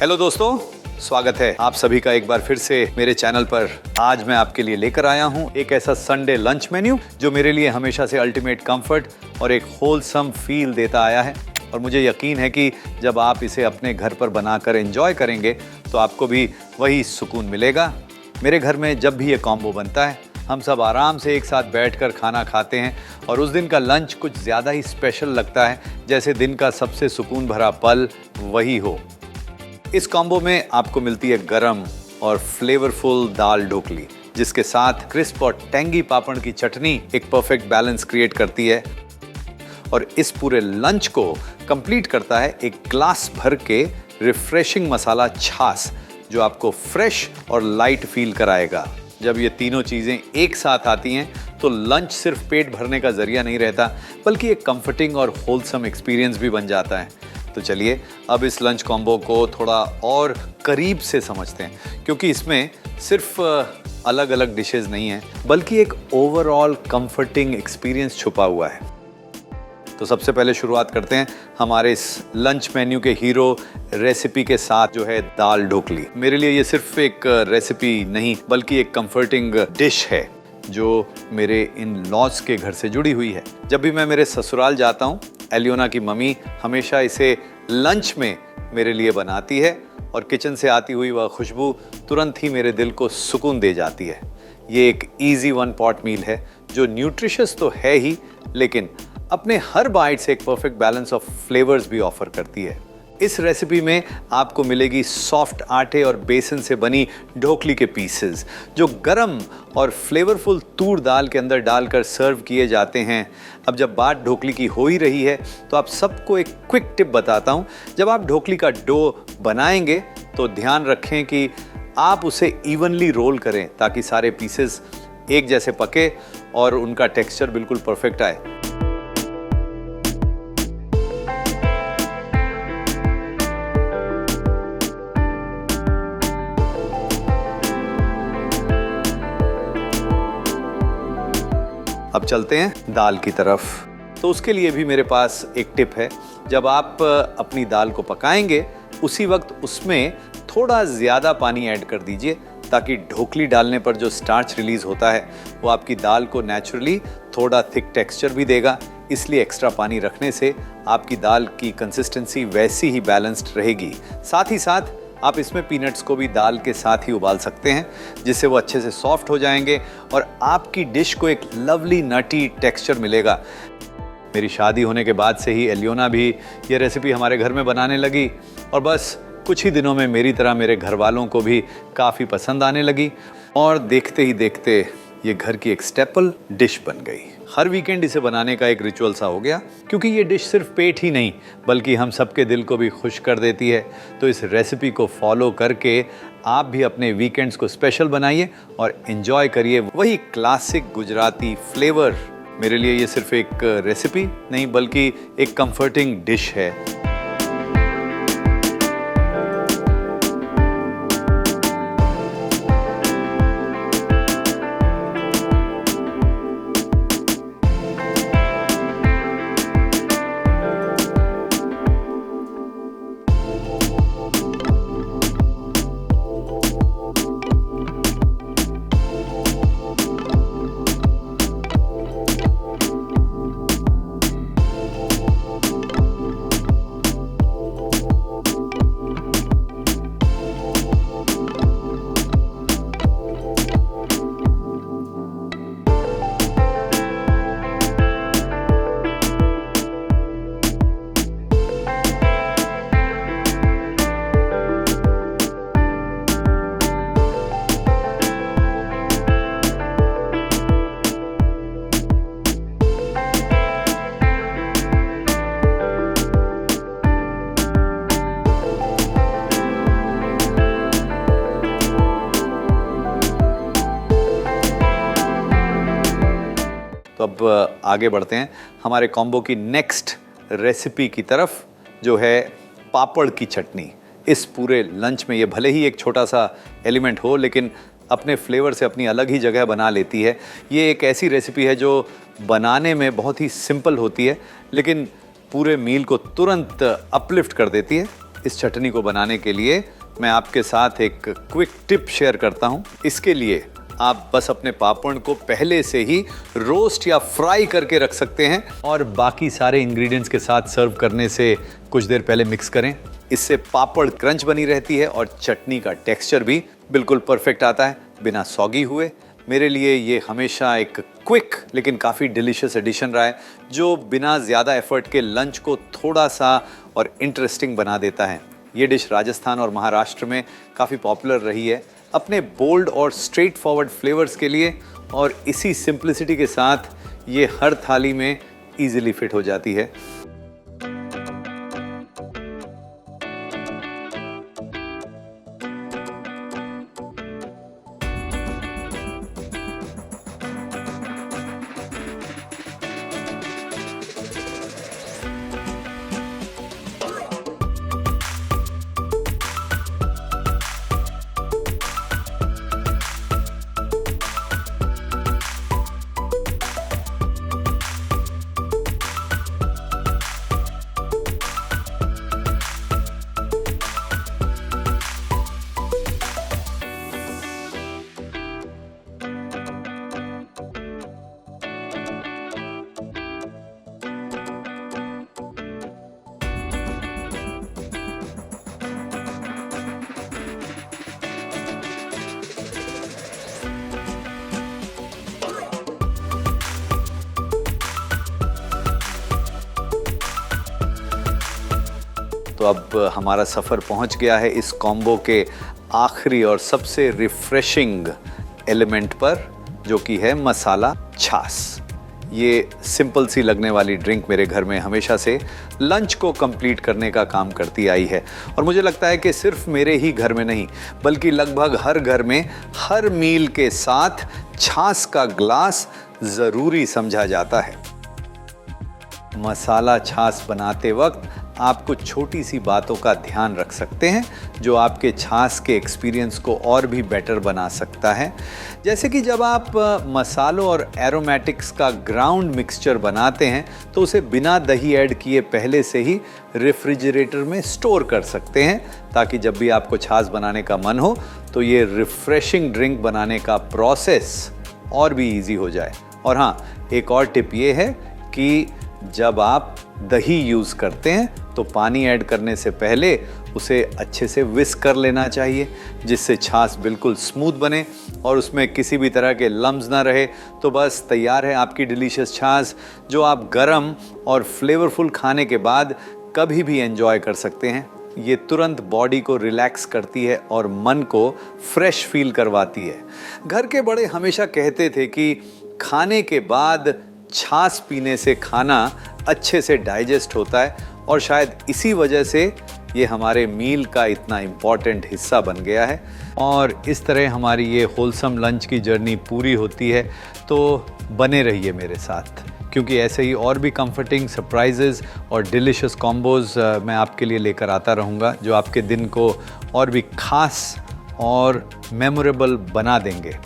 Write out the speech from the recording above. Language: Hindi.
हेलो दोस्तों, स्वागत है आप सभी का एक बार फिर से मेरे चैनल पर। आज मैं आपके लिए लेकर आया हूं एक ऐसा संडे लंच मेन्यू जो मेरे लिए हमेशा से अल्टीमेट कंफर्ट और एक होलसम फील देता आया है। और मुझे यकीन है कि जब आप इसे अपने घर पर बनाकर एंजॉय करेंगे तो आपको भी वही सुकून मिलेगा। मेरे घर में जब भी ये कॉम्बो बनता है, हम सब आराम से एक साथ बैठकर खाना खाते हैं और उस दिन का लंच कुछ ज़्यादा ही स्पेशल लगता है, जैसे दिन का सबसे सुकून भरा पल वही हो। इस कॉम्बो में आपको मिलती है गरम और फ्लेवरफुल दाल ढोकली, जिसके साथ क्रिस्प और टैंगी पापड़ की चटनी एक परफेक्ट बैलेंस क्रिएट करती है। और इस पूरे लंच को कंप्लीट करता है एक ग्लास भर के रिफ्रेशिंग मसाला छाछ, जो आपको फ्रेश और लाइट फील कराएगा। जब ये तीनों चीज़ें एक साथ आती हैं तो लंच सिर्फ पेट भरने का जरिया नहीं रहता, बल्कि एक कंफर्टिंग और होलसम एक्सपीरियंस भी बन जाता है। तो चलिए अब इस लंच कॉम्बो को थोड़ा और करीब से समझते हैं, क्योंकि इसमें सिर्फ अलग अलग डिशेस नहीं हैं, बल्कि एक ओवरऑल कंफर्टिंग एक्सपीरियंस छुपा हुआ है। तो सबसे पहले शुरुआत करते हैं हमारे इस लंच मेन्यू के हीरो रेसिपी के साथ, जो है दाल ढोकली। मेरे लिए ये सिर्फ एक रेसिपी नहीं, बल्कि एक कंफर्टिंग डिश है जो मेरे इन लॉज के घर से जुड़ी हुई है। जब भी मैं मेरे ससुराल जाता हूँ, एलियोना की मम्मी हमेशा इसे लंच में मेरे लिए बनाती है और किचन से आती हुई वह खुशबू तुरंत ही मेरे दिल को सुकून दे जाती है। ये एक इजी वन पॉट मील है जो न्यूट्रिशियस तो है ही, लेकिन अपने हर बाइट से एक परफेक्ट बैलेंस ऑफ फ्लेवर्स भी ऑफर करती है। इस रेसिपी में आपको मिलेगी सॉफ्ट आटे और बेसन से बनी ढोकली के पीसेस, जो गरम और फ्लेवरफुल तूर दाल के अंदर डालकर सर्व किए जाते हैं। अब जब बात ढोकली की हो ही रही है तो आप सबको एक क्विक टिप बताता हूँ। जब आप ढोकली का डो बनाएंगे तो ध्यान रखें कि आप उसे इवनली रोल करें, ताकि सारे पीसेस एक जैसे पके और उनका टेक्सचर बिल्कुल परफेक्ट आए। अब चलते हैं दाल की तरफ। तो उसके लिए भी मेरे पास एक टिप है। जब आप अपनी दाल को पकाएंगे, उसी वक्त उसमें थोड़ा ज़्यादा पानी ऐड कर दीजिए, ताकि ढोकली डालने पर जो स्टार्च रिलीज़ होता है वो आपकी दाल को नेचुरली थोड़ा थिक टेक्सचर भी देगा। इसलिए एक्स्ट्रा पानी रखने से आपकी दाल की कंसिस्टेंसी वैसी ही बैलेंस्ड रहेगी। साथ ही साथ आप इसमें पीनट्स को भी दाल के साथ ही उबाल सकते हैं, जिससे वो अच्छे से सॉफ्ट हो जाएंगे और आपकी डिश को एक लवली नटी टेक्सचर मिलेगा। मेरी शादी होने के बाद से ही एलियोना भी ये रेसिपी हमारे घर में बनाने लगी और बस कुछ ही दिनों में मेरी तरह मेरे घर वालों को भी काफ़ी पसंद आने लगी और देखते ही देखते ये घर की एक स्टेपल डिश बन गई। हर वीकेंड इसे बनाने का एक रिचुअल सा हो गया, क्योंकि ये डिश सिर्फ पेट ही नहीं बल्कि हम सबके दिल को भी खुश कर देती है। तो इस रेसिपी को फॉलो करके आप भी अपने वीकेंड्स को स्पेशल बनाइए और एंजॉय करिए वही क्लासिक गुजराती फ्लेवर। मेरे लिए ये सिर्फ एक रेसिपी नहीं, बल्कि एक कंफर्टिंग डिश है। तो अब आगे बढ़ते हैं हमारे कॉम्बो की नेक्स्ट रेसिपी की तरफ, जो है पापड़ की चटनी। इस पूरे लंच में ये भले ही एक छोटा सा एलिमेंट हो, लेकिन अपने फ्लेवर से अपनी अलग ही जगह बना लेती है। ये एक ऐसी रेसिपी है जो बनाने में बहुत ही सिंपल होती है, लेकिन पूरे मील को तुरंत अपलिफ्ट कर देती है। इस चटनी को बनाने के लिए मैं आपके साथ एक क्विक टिप शेयर करता हूं। इसके लिए आप बस अपने पापड़ को पहले से ही रोस्ट या फ्राई करके रख सकते हैं और बाकी सारे इंग्रेडिएंट्स के साथ सर्व करने से कुछ देर पहले मिक्स करें। इससे पापड़ क्रंच बनी रहती है और चटनी का टेक्सचर भी बिल्कुल परफेक्ट आता है बिना सॉगी हुए। मेरे लिए ये हमेशा एक क्विक लेकिन काफ़ी डिलीशियस एडिशन रहा है जो बिना ज़्यादा एफर्ट के लंच को थोड़ा सा और इंटरेस्टिंग बना देता है। ये डिश राजस्थान और महाराष्ट्र में काफ़ी पॉपुलर रही है अपने बोल्ड और स्ट्रेट फॉरवर्ड फ्लेवर्स के लिए, और इसी सिंप्लिसिटी के साथ ये हर थाली में ईजिली फिट हो जाती है। तो अब हमारा सफ़र पहुंच गया है इस कॉम्बो के आखिरी और सबसे रिफ्रेशिंग एलिमेंट पर, जो कि है मसाला छाछ। ये सिंपल सी लगने वाली ड्रिंक मेरे घर में हमेशा से लंच को कंप्लीट करने का काम करती आई है, और मुझे लगता है कि सिर्फ मेरे ही घर में नहीं बल्कि लगभग हर घर में हर मील के साथ छाछ का ग्लास ज़रूरी समझा जाता है। मसाला छाछ बनाते वक्त आप कुछ छोटी सी बातों का ध्यान रख सकते हैं जो आपके छाछ के एक्सपीरियंस को और भी बेटर बना सकता है। जैसे कि जब आप मसालों और एरोमेटिक्स का ग्राउंड मिक्सचर बनाते हैं तो उसे बिना दही ऐड किए पहले से ही रेफ्रिजरेटर में स्टोर कर सकते हैं, ताकि जब भी आपको छाछ बनाने का मन हो तो ये रिफ्रेशिंग ड्रिंक बनाने का प्रोसेस और भी ईजी हो जाए। और हाँ, एक और टिप ये है कि जब आप दही यूज़ करते हैं तो पानी ऐड करने से पहले उसे अच्छे से विस्क कर लेना चाहिए, जिससे छाछ बिल्कुल स्मूथ बने और उसमें किसी भी तरह के लम्स ना रहे। तो बस तैयार है आपकी डिलीशियस छाछ, जो आप गरम और फ्लेवरफुल खाने के बाद कभी भी एंजॉय कर सकते हैं। ये तुरंत बॉडी को रिलैक्स करती है और मन को फ्रेश फील करवाती है। घर के बड़े हमेशा कहते थे कि खाने के बाद छाछ पीने से खाना अच्छे से डाइजेस्ट होता है, और शायद इसी वजह से ये हमारे मील का इतना इम्पॉर्टेंट हिस्सा बन गया है। और इस तरह हमारी ये होलसम लंच की जर्नी पूरी होती है। तो बने रहिए मेरे साथ, क्योंकि ऐसे ही और भी कंफर्टिंग सरप्राइजेस और डिलीशियस कॉम्बोज मैं आपके लिए लेकर आता रहूँगा, जो आपके दिन को और भी खास और मेमोरेबल बना देंगे।